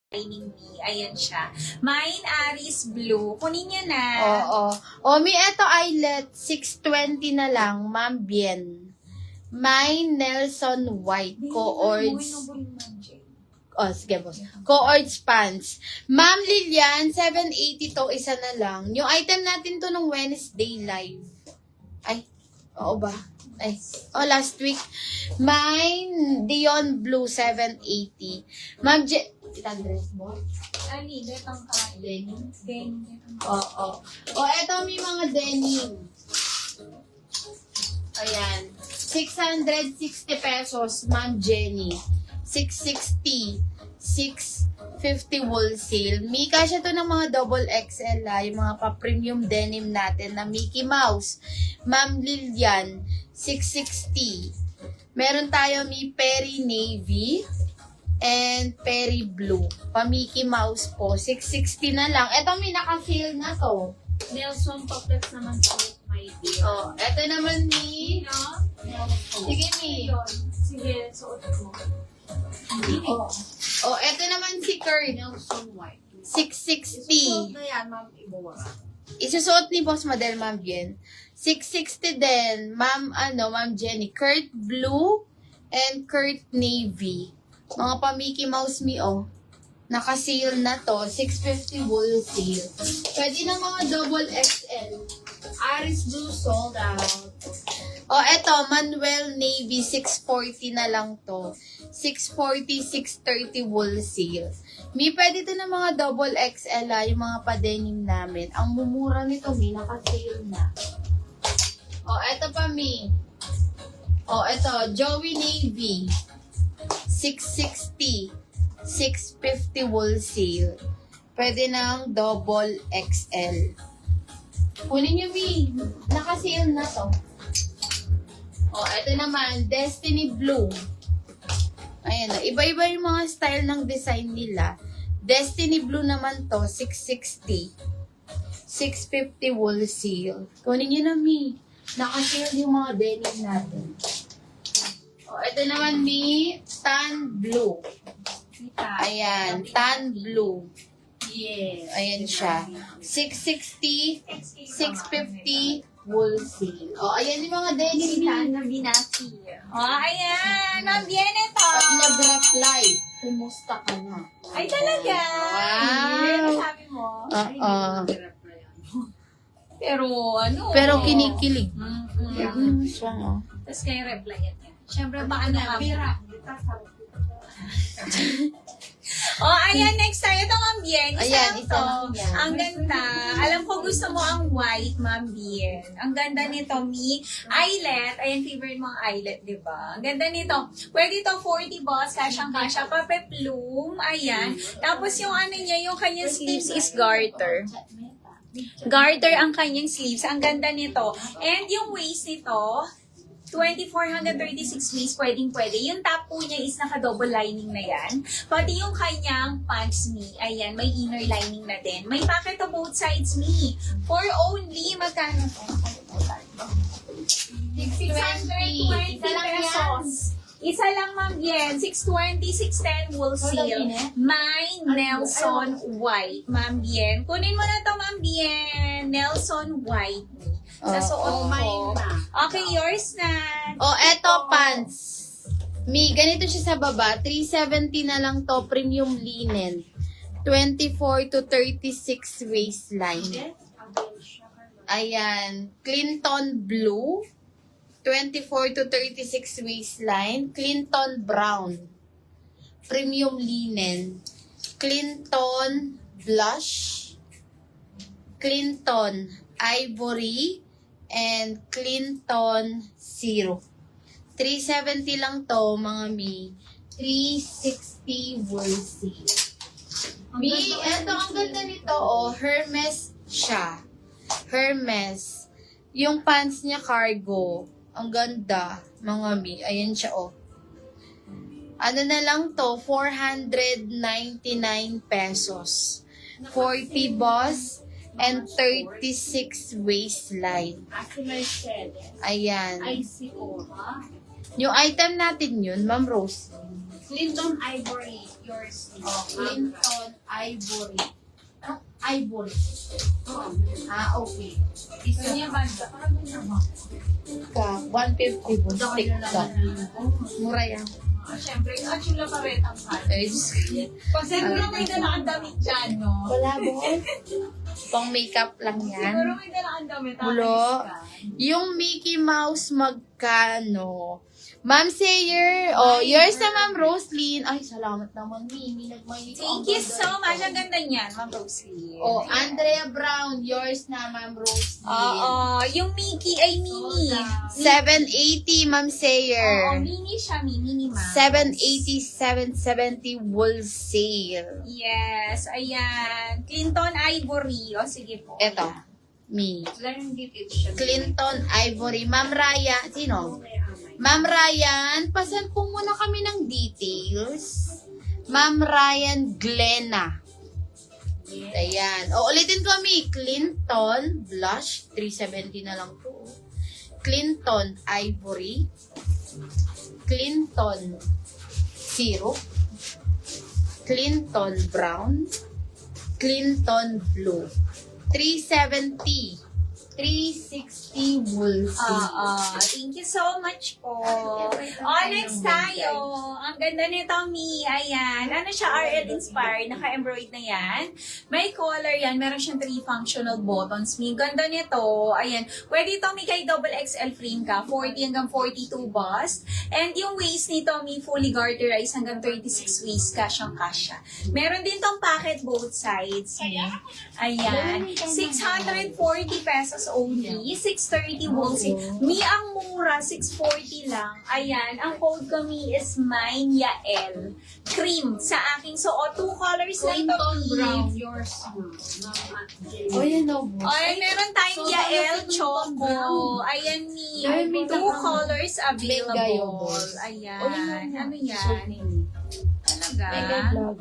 Shining Me. Ayan siya. Mine, Aris Blue. Kunin niyo na. Oo. O, mi eto eyelet, 620 na lang, Ma'am Bien. Mine, Nelson White, Coords. Oh, sige, boss. Coords pants. Ma'am Lilian, 780 to, isa na lang. Yung item natin to nung Wednesday live. Ay, oo ba? Ay, oh, last week. Mine, Dion Blue, 780. Ma'am Itang dress mo? Ali, detang kain. Denim? Denim. Oo. O, eto may mga denim. Ayan. 660 pesos, Ma'am Jenny. 660. 650 wholesale. Mika siya to ng mga double XL yung mga pa-premium denim natin na Mickey Mouse. Ma'am Lilian, 660. Meron tayo may Perry Navy and Perry Blue. Pa-Mickey Mouse po. 660 na lang. Ito may naka-sale na to. Nelson Pockets naman po, my dear. Oh, ito naman ni... Sige, Mi. Sige, suot mo. Oh, ito naman si Kurt. Nelson White. 660. na yan, ma'am, ibuwa. Isusuot ni Boss Model, Ma'am Jen. 660 din. Ma'am Jenny. Kurt Blue and Kurt Navy. Mga pa Mickey Mouse mi, oh. Naka-sale na to. 650 wholesale. Pwede na mga double XL. Aris Blue sold out. Oh, eto, Manuel Navy, 640 na lang to. 640, 630 wholesale. Mi, pwede to na mga double XL, yung mga pa-denim namin. Ang mumura nito, Mi, naka-sale na. Oh, eto pa, Mi. Oh, eto, Joey Navy. 660, 650 wholesale. Pwede ng double XL. Kunin nyo, Mi. Naka-sale na to. Oh, ito naman, Destiny Blue. Ayan, iba-iba yung mga style ng design nila. Destiny Blue naman to, 660. 650 wholesale. Kunin nyo na, Mi. Naka-sale yung mga denim natin. Oh, ito naman, Mi, Tan Blue. Ayan, Tan Blue. Yes. Ayan siya. 660, 650 wholesale. Oh, ayan yung mga denim ni na binati. Oh, ayan. Ma'am, bien ito. At nag-reply. Kumusta ka na? Ay, talaga. Wow. Yan ang sabi mo. Oo. Pero, ano? Pero kinikilig. Mm-hmm. Swang, oh. Tapos kayo reply yan. Siyempre, baka na Oh, ayan, next tayo. Ito, Ma'am Bien. Ayan, Isa ito. lang to. Ang ganda. Alam ko gusto mo ang white, Ma'am Bien. Ang ganda nito, Mi. Eyelet. Ayan, favorite mo ang eyelet, di ba? Ang ganda nito. Pwede ito 40 boss, kasyang-kasya. Pape plume. Ayan. Tapos yung ano niya, yung kanyang sleeves is garter. Garter ang kanyang sleeves. Ang ganda nito. And yung waist nito, 2436 waist, pwedeng-pwede. Yung top po niya is naka-double lining na yan. Pati yung kanyang pants, Mi. Ayan, may inner lining na din. May pocket to both sides, Mi. For only, magkano to? 620 pesos. Isa lang, Ma'am Bien. 620, 610 wholesale. Mine, Nelson White. Ma'am Bien. Kunin mo na to, Ma'am Bien. Nelson White. Sa suot ko. Okay, yours na. Oh, eto, pants. Mi, ganito siya sa baba. 370 na lang to, premium linen. 24 to 36 waistline. Ayan. Clinton Blue. 24 to 36 waistline. Clinton Brown. Premium linen. Clinton Blush. Clinton Ivory. And Clinton Zero. 370 lang to, mga Mi. 360 wholesale. Mi, eto ang ganda nito, oh. Hermes siya. Hermes. Yung pants niya cargo. Ang ganda, mga Mi. Ayan siya, oh. Ano na lang to? 499 pesos. 40 boss and 36 waistline. Ayan. ICO, ha? Yung item natin yun, Ma'am Rose. Clinton Ivory, yours. Clinton Ivory. Ah, Ivory. Oo. Okay. Ganyan ba? Ka, 150 po. Stick ka. Mura yan. Siyempre, chula pa rin ang pan. Eh, Diyos ko. Siguro may dala ang damit dyan, no? Wala mo. Pang makeup lang yan. Siguro may dala ang damit. Bulo. Yung Mickey Mouse magkano? Ma'am Sayer, yours na Ma'am Roslyn. Ay, salamat naman, Mimi. Nagmainit. Thank you so much. Ang ganda niyan, Ma'am Rosie. Andrea Brown, yours na Ma'am Roslyn. Yung Mickey ay mini. 780, Ma'am Sayer. Mini siya, mini ma'am. 780, 770 wholesale. Yes, ayan. Clinton Ivory. Sige po. Eto, me. Learn details siya. Clinton Ivory. Ma'am Raya, sino? Ma'am Ryan, pasend po muna kami ng details. Ma'am Ryan Glenna. Ayan. Ulitin ko kami. Clinton Blush. 370 na lang po. Clinton Ivory. Clinton Syrup. Clinton Brown. Clinton Blue. 370. 360 wholesale. Thank you so much po. Next tayo. Ang ganda nito, Mi. Ayan. Ano siya, RL inspired. Naka-embroid na yan. May color yan. Meron siyang 3 functional buttons, Mi. Ganda nito. Ayan. Pwede ito, Mi, kay double XL frame ka. 40 hanggang 42 bust. And yung waist nito, Mi, fully garterized hanggang 36 waist. Kasyang-kasya. Meron din tong pocket both sides, Mi. Ayan. 640 pesos only. 630 wholesale. Mi, ang mura, 640 lang. Ayan. Ang code ko, Mi, is mine, Yael. Cream sa aking. So, 2 colors lang ito, Clinton Mi. Brown, yours. Yan o. Ay, meron tayong Yael Choco. Ayan, Mi. Ay, may 2 colors available. Ayan. Ano yan? Talaga?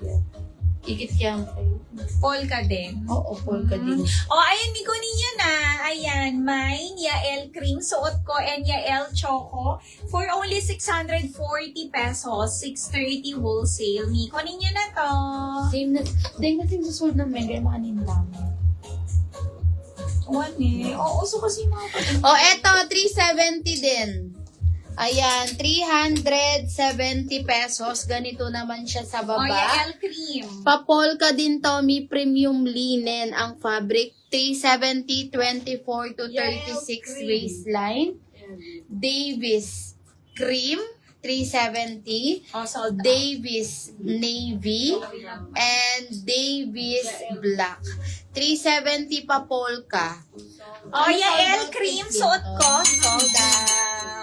Ikit yan kayo. Polka din. Oo, polka din. Ayan, Mi, kunin nyo na. Ayan, mine, Yael Cream, suot ko, and Yael Choco. For only 640 pesos, 630 wholesale. Mi, kunin nyo na to. Same na. Dahil natin sa sold ng mega, makanindama. Uso kasi mga Eto, 370 din. Ayan, 370 pesos. Ganito naman siya sa baba. Yael Cream. Papolka din, Tommy, premium linen ang fabric. 370, 24 to 36 waistline. Davis cream, 370. Sold out. Davis navy. And Davis black. 370 pa polka. Yael Cream, suot ko. Sold out.